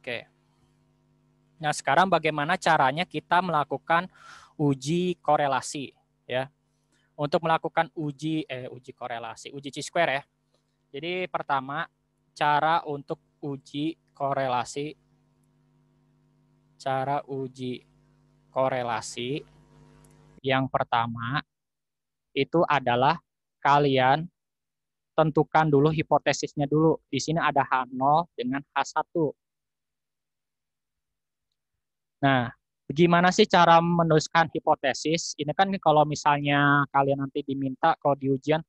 Oke. Nah, sekarang bagaimana caranya kita melakukan uji korelasi ya. Untuk melakukan uji korelasi, uji chi-square ya. Jadi pertama, cara untuk uji korelasi. Cara uji korelasi yang pertama itu adalah kalian tentukan dulu hipotesisnya dulu. Di sini ada H0 dengan H1. Nah, gimana sih cara menuliskan hipotesis? Ini kan kalau misalnya kalian nanti diminta kalau di ujian,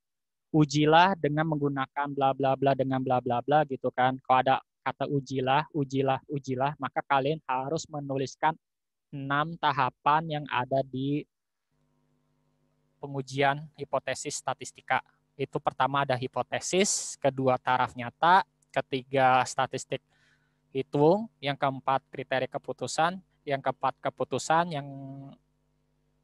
ujilah dengan menggunakan bla bla bla dengan bla bla bla gitu kan. Kalau ada kata ujilah, ujilah, ujilah, maka kalian harus menuliskan 6 tahapan yang ada di pengujian hipotesis statistika. Itu pertama ada hipotesis, kedua taraf nyata, ketiga statistik hitung, yang keempat kriteria keputusan, yang keempat keputusan, yang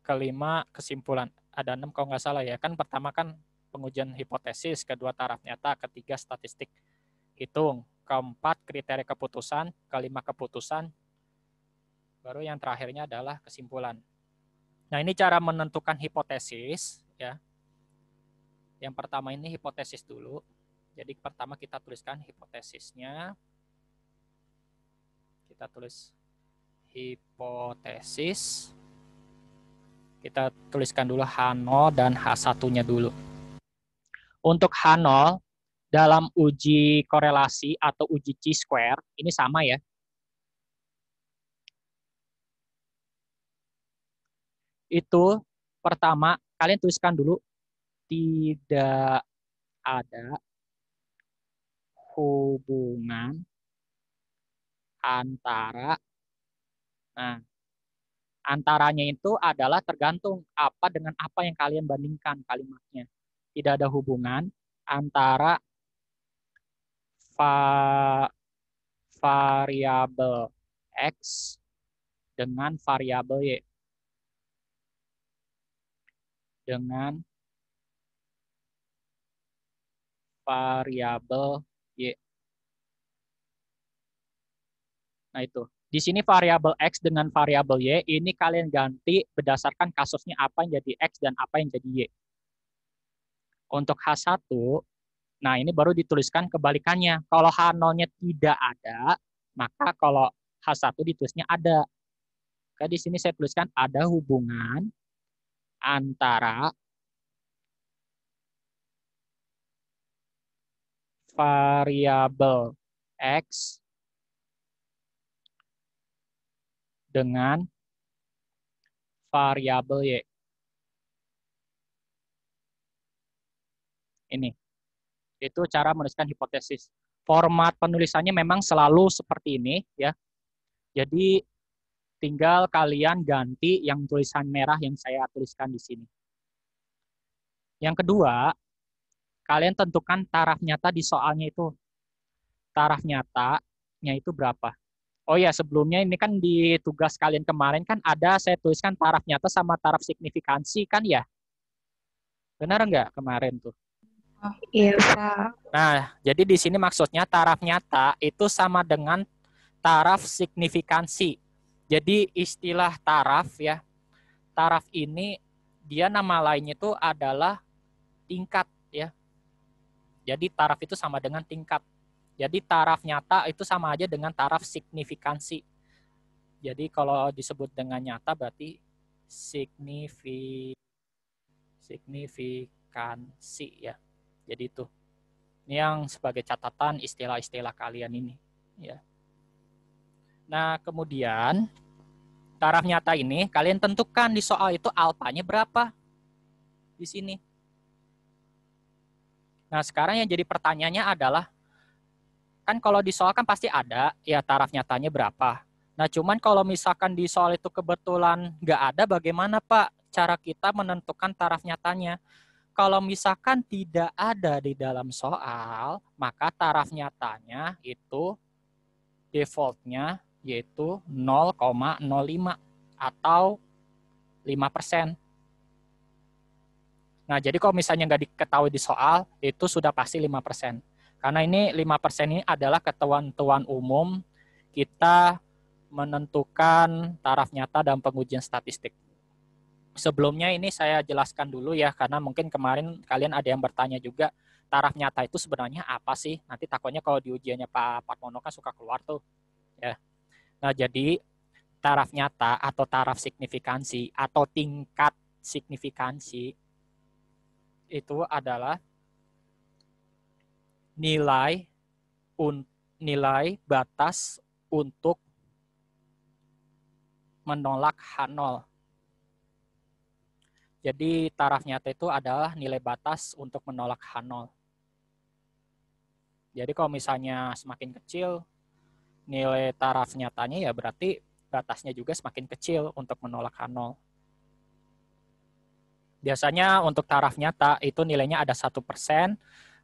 kelima kesimpulan. Ada 6 kalau nggak salah ya. Kan pertama kan pengujian hipotesis, kedua taraf nyata, ketiga statistik hitung, keempat kriteria keputusan, kelima keputusan, baru yang terakhirnya adalah kesimpulan. Nah, ini cara menentukan hipotesis ya. Yang pertama ini hipotesis dulu. Jadi pertama kita tuliskan hipotesisnya. Kita tulis hipotesis. Kita tuliskan dulu H0 dan H1-nya dulu. Untuk H0 dalam uji korelasi atau uji chi-square, ini sama ya. Itu pertama, kalian tuliskan dulu tidak ada hubungan antara, nah, antaranya itu adalah tergantung apa dengan apa yang kalian bandingkan kalimatnya. Tidak ada hubungan antara variabel X dengan variabel Y. Dengan variabel Y. Nah itu. Di sini variabel X dengan variabel Y, ini kalian ganti berdasarkan kasusnya apa yang jadi X dan apa yang jadi Y. Untuk H1, nah ini baru dituliskan kebalikannya. Kalau H0-nya tidak ada, maka kalau H1 ditulisnya ada. Di sini saya tuliskan ada hubungan antara variabel X dengan variabel Y. Ini. Itu cara menuliskan hipotesis. Format penulisannya memang selalu seperti ini ya. Jadi tinggal kalian ganti yang tulisan merah yang saya tuliskan di sini. Yang kedua, kalian tentukan taraf nyata di soalnya itu. Taraf nyatanya itu berapa? Oh ya, sebelumnya ini kan di tugas kalian kemarin kan ada saya tuliskan taraf nyata sama taraf signifikansi kan ya? Benar nggak kemarin tuh? Iya, Pak. Nah, jadi di sini maksudnya taraf nyata itu sama dengan taraf signifikansi. Jadi istilah taraf ya, taraf ini dia nama lainnya itu adalah tingkat ya. Jadi taraf itu sama dengan tingkat. Jadi taraf nyata itu sama aja dengan taraf signifikansi. Jadi kalau disebut dengan nyata berarti signifikansi ya. Jadi itu. Ini yang sebagai catatan istilah-istilah kalian ini ya. Nah, kemudian taraf nyata ini kalian tentukan di soal itu alfanya berapa di sini. Nah, sekarang yang jadi pertanyaannya adalah, kan kalau di soal kan pasti ada ya taraf nyatanya berapa. Nah, cuman kalau misalkan di soal itu kebetulan nggak ada, bagaimana Pak cara kita menentukan taraf nyatanya? Kalau misalkan tidak ada di dalam soal, maka taraf nyatanya itu defaultnya yaitu 0,05 atau 5%. Nah, jadi kalau misalnya nggak diketahui di soal, itu sudah pasti 5%. Karena ini 5% ini adalah ketentuan umum kita menentukan taraf nyata dalam pengujian statistik. Sebelumnya ini saya jelaskan dulu ya, karena mungkin kemarin kalian ada yang bertanya juga, taraf nyata itu sebenarnya apa sih? Nanti takutnya kalau di ujiannya Pak Patmono kan suka keluar tuh. Ya. Nah, jadi taraf nyata atau taraf signifikansi atau tingkat signifikansi itu adalah nilai batas untuk menolak H0. Jadi taraf nyata itu adalah nilai batas untuk menolak H0. Jadi kalau misalnya semakin kecil nilai taraf nyatanya, ya berarti batasnya juga semakin kecil untuk menolak H0. Biasanya untuk taraf nyata itu nilainya ada 1%,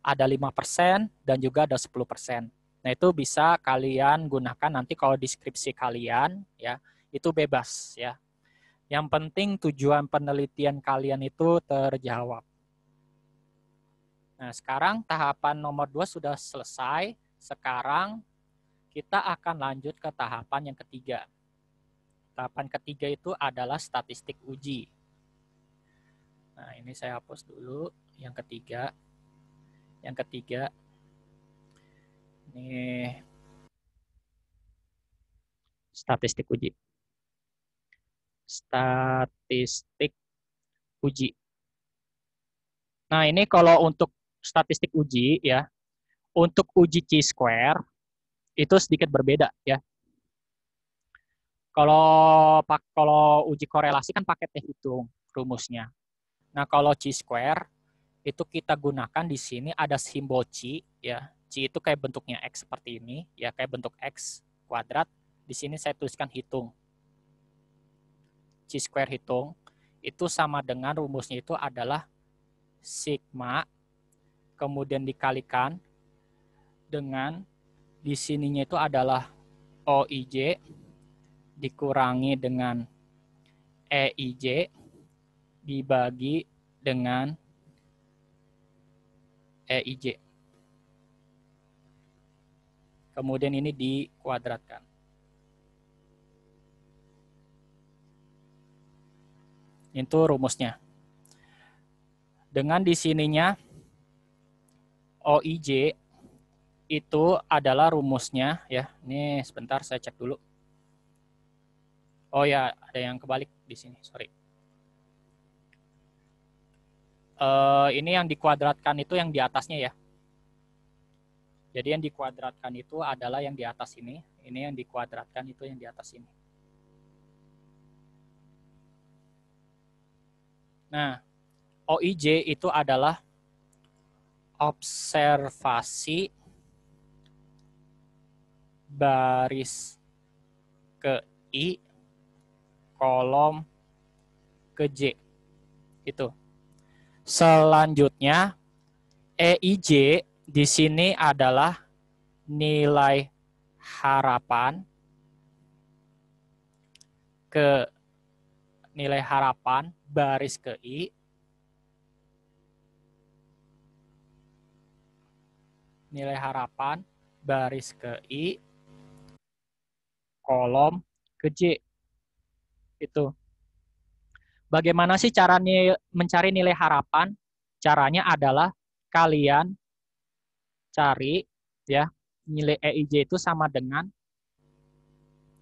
ada 5%, dan juga ada 10%. Nah, itu bisa kalian gunakan nanti kalau deskripsi kalian, ya, itu bebas, ya. Yang penting tujuan penelitian kalian itu terjawab. Nah, sekarang tahapan nomor 2 sudah selesai. Sekarang kita akan lanjut ke tahapan yang ketiga. Tahapan ketiga itu adalah statistik uji. Nah, ini saya hapus dulu yang ketiga. Yang ketiga, ini statistik uji. Statistik uji. Nah, ini kalau untuk statistik uji ya, untuk uji chi-square itu sedikit berbeda ya. Kalau uji korelasi kan pakai teh hitung rumusnya. Nah, kalau chi-square itu kita gunakan di sini ada simbol chi ya. Chi itu kayak bentuknya X seperti ini ya, kayak bentuk X kuadrat. Di sini saya tuliskan hitung. Chi-square hitung itu sama dengan rumusnya itu adalah sigma kemudian dikalikan dengan di sininya itu adalah OIJ dikurangi dengan EIJ dibagi dengan EIJ. Kemudian ini dikuadratkan. Itu rumusnya. Dengan di sininya OIJ itu adalah rumusnya ya. Ini sebentar saya cek dulu. Oh ya, ada yang kebalik di sini, sorry. Ini yang dikuadratkan itu yang di atasnya ya. Jadi yang dikuadratkan itu adalah yang di atas ini. Ini yang dikuadratkan itu yang di atas ini. Nah, OIJ itu adalah observasi baris ke I, kolom ke J. Itu. Selanjutnya, EIJ di sini adalah nilai harapan ke nilai harapan baris ke I, nilai harapan baris ke I, kolom ke J. Itu. Bagaimana sih cara mencari nilai harapan? Caranya adalah kalian cari ya nilai EIJ itu sama dengan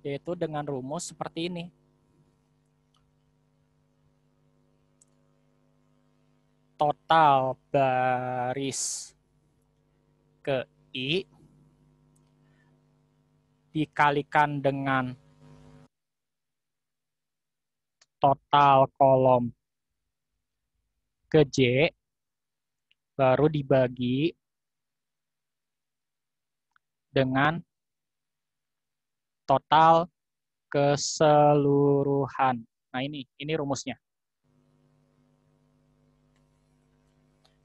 yaitu dengan rumus seperti ini. Total baris ke I dikalikan dengan total kolom ke J baru dibagi dengan total keseluruhan. Nah, ini rumusnya.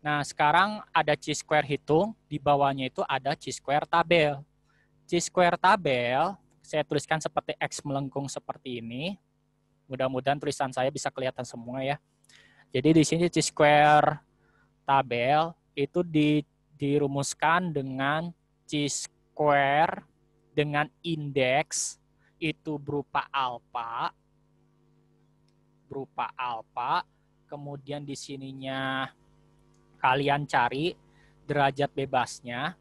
Nah, sekarang ada chi-square hitung, di bawahnya itu ada chi-square tabel. Chi-square tabel, saya tuliskan seperti X melengkung seperti ini. Mudah-mudahan tulisan saya bisa kelihatan semua ya. Jadi di sini chi-square tabel itu dirumuskan dengan chi-square dengan indeks itu berupa alfa, kemudian di sininya kalian cari derajat bebasnya,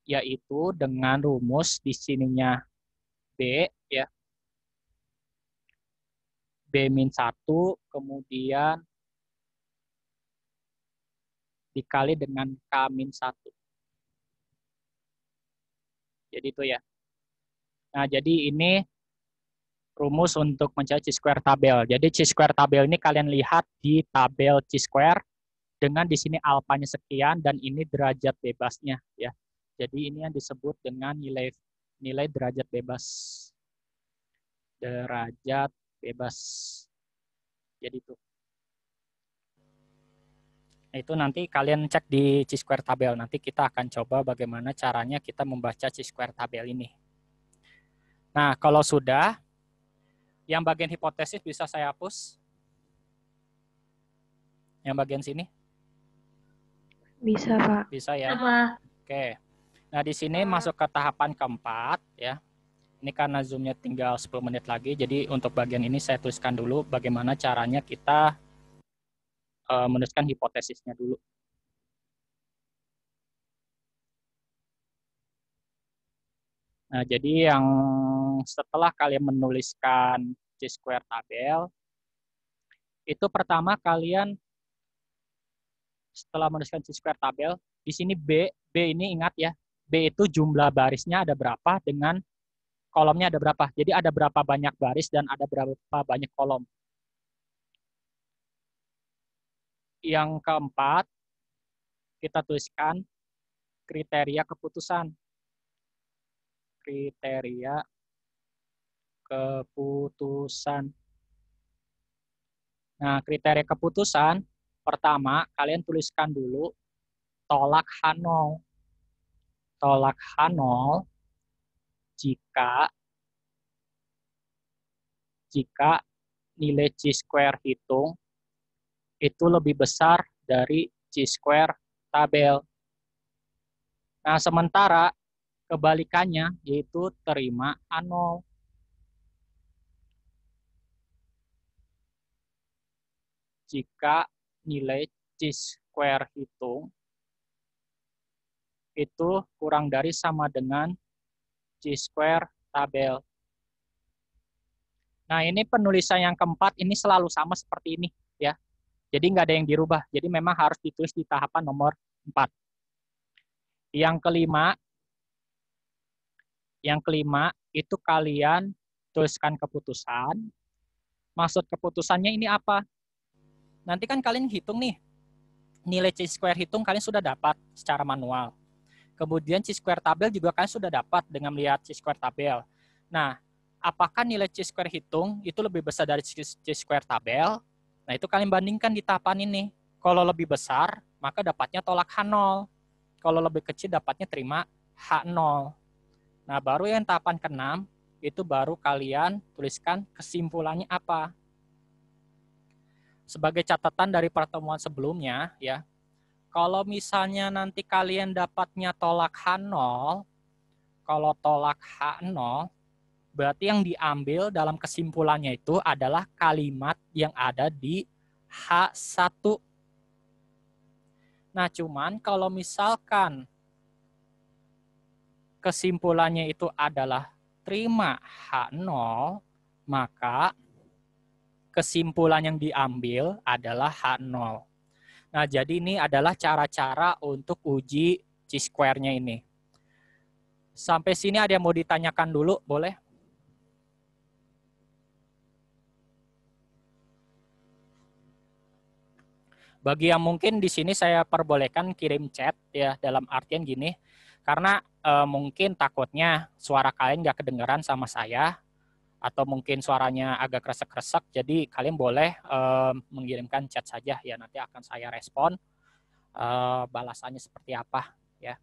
yaitu dengan rumus di sininya B, ya, B-1, kemudian dikali dengan K-1. Jadi itu ya. Nah, jadi ini rumus untuk mencari chi-square tabel. Jadi chi-square tabel ini kalian lihat di tabel chi-square dengan di sini alfanya sekian dan ini derajat bebasnya ya. Jadi ini yang disebut dengan nilai derajat bebas. Derajat bebas. Jadi itu. Itu nanti kalian cek di chi-square tabel. Nanti kita akan coba bagaimana caranya kita membaca chi-square tabel ini. Nah, kalau sudah, yang bagian hipotesis bisa saya hapus. Yang bagian sini? Bisa, Pak. Bisa ya? Apa? Oke. Nah, di sini masuk ke tahapan keempat ya. Ini karena Zoom-nya tinggal 10 menit lagi, jadi untuk bagian ini saya tuliskan dulu bagaimana caranya kita menuliskan hipotesisnya dulu. Nah, jadi yang setelah kalian menuliskan chi-square tabel, itu pertama kalian setelah menuliskan chi-square tabel, di sini B ini ingat ya, B itu jumlah barisnya ada berapa dengan kolomnya ada berapa. Jadi ada berapa banyak baris dan ada berapa banyak kolom. Yang keempat, kita tuliskan kriteria keputusan. Kriteria keputusan. Nah, kriteria keputusan, pertama, kalian tuliskan dulu tolak H0. Tolak H0 jika nilai chi-square hitung itu lebih besar dari chi-square tabel. Nah, sementara kebalikannya yaitu terima H0. Jika nilai chi-square hitung itu kurang dari sama dengan chi-square tabel. Nah, ini penulisan yang keempat ini selalu sama seperti ini ya. Jadi nggak ada yang dirubah. Jadi memang harus ditulis di tahapan nomor 4. Yang kelima itu kalian tuliskan keputusan. Maksud keputusannya ini apa? Nanti kan kalian hitung nih, nilai chi-square hitung kalian sudah dapat secara manual. Kemudian chi-square tabel juga kalian sudah dapat dengan melihat chi-square tabel. Nah, apakah nilai chi-square hitung itu lebih besar dari chi-square tabel? Nah, itu kalian bandingkan di tahapan ini. Kalau lebih besar, maka dapatnya tolak H0. Kalau lebih kecil, dapatnya terima H0. Nah, baru yang tahapan ke-6, itu baru kalian tuliskan kesimpulannya apa. Sebagai catatan dari pertemuan sebelumnya, ya, kalau misalnya nanti kalian dapatnya tolak H0, kalau tolak H0, berarti yang diambil dalam kesimpulannya itu adalah kalimat yang ada di H1. Nah, cuman kalau misalkan kesimpulannya itu adalah terima H0, maka kesimpulan yang diambil adalah H0. Nah, jadi ini adalah cara-cara untuk uji chi-square-nya ini. Sampai sini ada yang mau ditanyakan dulu, boleh? Bagi yang mungkin di sini saya perbolehkan kirim chat ya, dalam artian gini, karena mungkin takutnya suara kalian nggak kedengeran sama saya, atau mungkin suaranya agak kresek-kresek, jadi kalian boleh mengirimkan chat saja ya, nanti akan saya respon balasannya seperti apa ya.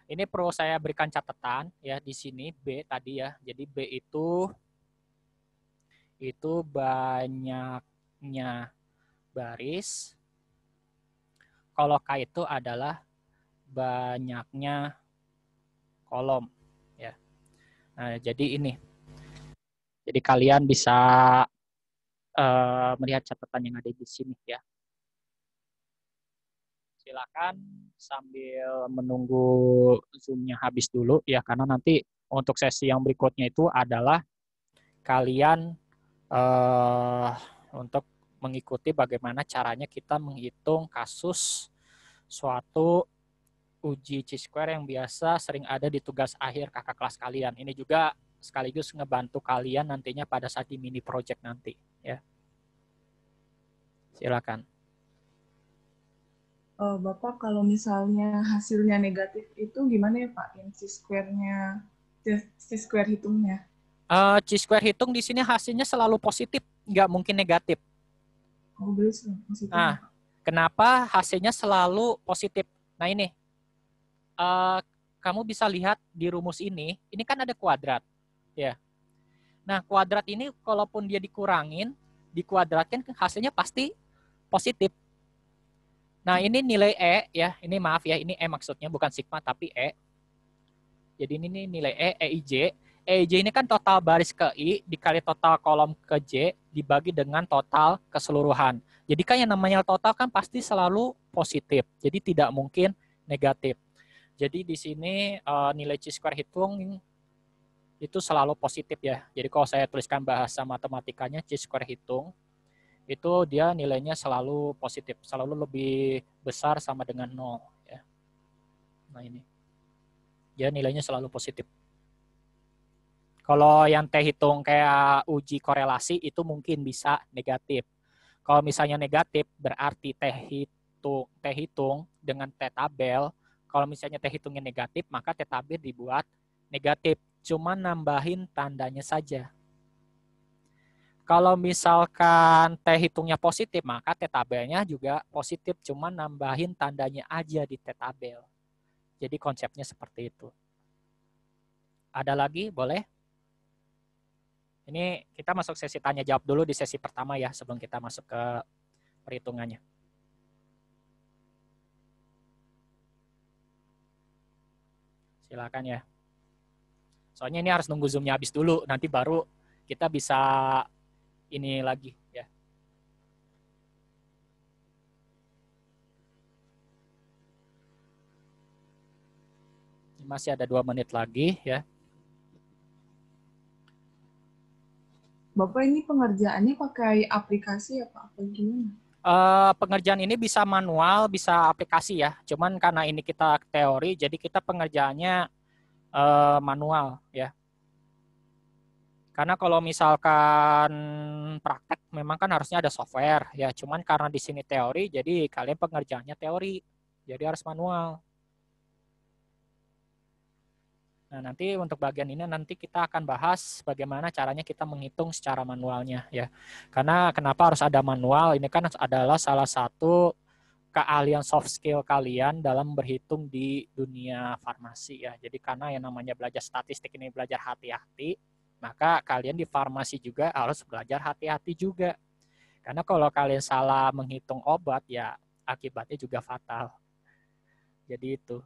Ini perlu saya berikan catatan ya di sini B tadi ya. Jadi B itu banyaknya baris. Kalau K itu adalah banyaknya kolom ya. Nah, jadi ini. Jadi kalian bisa melihat catatan yang ada di sini ya. Silakan sambil menunggu Zoom-nya habis dulu ya, karena nanti untuk sesi yang berikutnya itu adalah kalian untuk mengikuti bagaimana caranya kita menghitung kasus suatu uji chi-square yang biasa sering ada di tugas akhir kakak kelas kalian. Ini juga sekaligus ngebantu kalian nantinya pada saat di mini project nanti ya. Silakan. Bapak, kalau misalnya hasilnya negatif itu gimana ya Pak? Yang chi-square-nya, chi-square hitungnya? Chi-square hitung di sini hasilnya selalu positif, nggak mungkin negatif. Oh, bisa positif. Nah, kenapa hasilnya selalu positif? Nah ini, kamu bisa lihat di rumus ini kan ada kuadrat, ya. Nah, kuadrat ini kalaupun dia dikurangin, dikuadratkan hasilnya pasti positif. Nah, ini nilai E ya, ini maaf ya, ini E maksudnya bukan sigma tapi E. Jadi ini nilai E, EIJ. EIJ ini kan total baris ke I dikali total kolom ke J dibagi dengan total keseluruhan. Jadi kan yang namanya total kan pasti selalu positif. Jadi tidak mungkin negatif. Jadi di sini nilai chi-square hitung itu selalu positif ya. Jadi kalau saya tuliskan bahasa matematikanya chi-square hitung, itu dia nilainya selalu positif, selalu lebih besar sama dengan 0 ya. Nah ini. Dia nilainya selalu positif. Kalau yang T hitung kayak uji korelasi itu mungkin bisa negatif. Kalau misalnya negatif berarti T hitung dengan T tabel. Kalau misalnya T hitungnya negatif maka T tabel dibuat negatif. Cuma nambahin tandanya saja. Kalau misalkan T hitungnya positif maka T tabelnya juga positif. Cuma nambahin tandanya aja di T tabel. Jadi konsepnya seperti itu. Ada lagi? Boleh? Ini kita masuk sesi tanya jawab dulu di sesi pertama ya sebelum kita masuk ke perhitungannya. Silakan ya. Soalnya ini harus nunggu Zoom-nya habis dulu, nanti baru kita bisa ini lagi ya. Masih ada 2 menit lagi ya. Bapak, ini pengerjaannya pakai aplikasi ya Pak? Apa gimana? Pengerjaan ini bisa manual, bisa aplikasi ya. Cuman karena ini kita teori, jadi kita pengerjaannya manual ya. Karena kalau misalkan praktek memang kan harusnya ada software ya. Cuman karena di sini teori, jadi kalian pengerjaannya teori. Jadi harus manual. Nah, nanti untuk bagian ini nanti kita akan bahas bagaimana caranya kita menghitung secara manualnya ya. Karena kenapa harus ada manual? Ini kan adalah salah satu keahlian soft skill kalian dalam berhitung di dunia farmasi ya. Jadi karena yang namanya belajar statistik ini belajar hati-hati, maka kalian di farmasi juga harus belajar hati-hati juga. Karena kalau kalian salah menghitung obat ya akibatnya juga fatal. Jadi itu.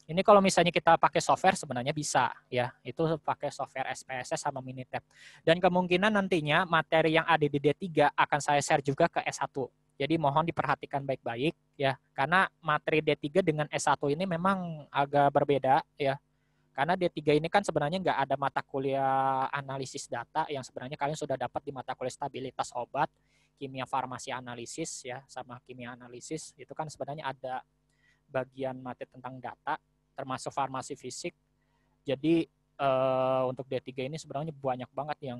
Ini kalau misalnya kita pakai software sebenarnya bisa ya. Itu pakai software SPSS sama Minitab. Dan kemungkinan nantinya materi yang ada di D3 akan saya share juga ke S1. Jadi mohon diperhatikan baik-baik ya. Karena materi D3 dengan S1 ini memang agak berbeda ya. Karena D3 ini kan sebenarnya nggak ada mata kuliah analisis data yang sebenarnya kalian sudah dapat di mata kuliah stabilitas obat, kimia farmasi analisis ya, sama kimia analisis. Itu kan sebenarnya ada bagian materi tentang data termasuk farmasi fisik. Jadi untuk D3 ini sebenarnya banyak banget yang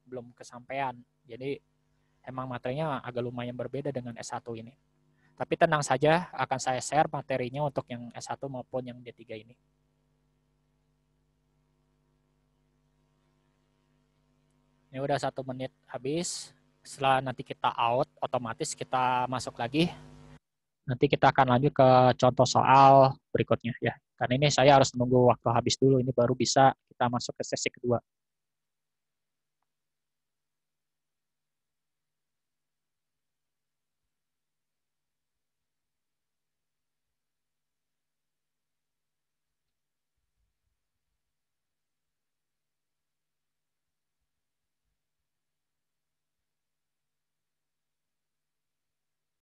belum kesampaian. Jadi emang materinya agak lumayan berbeda dengan S1 ini. Tapi tenang saja, akan saya share materinya untuk yang S1 maupun yang D3 ini. Ini udah 1 menit habis. Setelah nanti kita out, otomatis kita masuk lagi. Nanti kita akan lanjut ke contoh soal berikutnya ya. Karena ini saya harus menunggu waktu habis dulu, ini baru bisa kita masuk ke sesi kedua.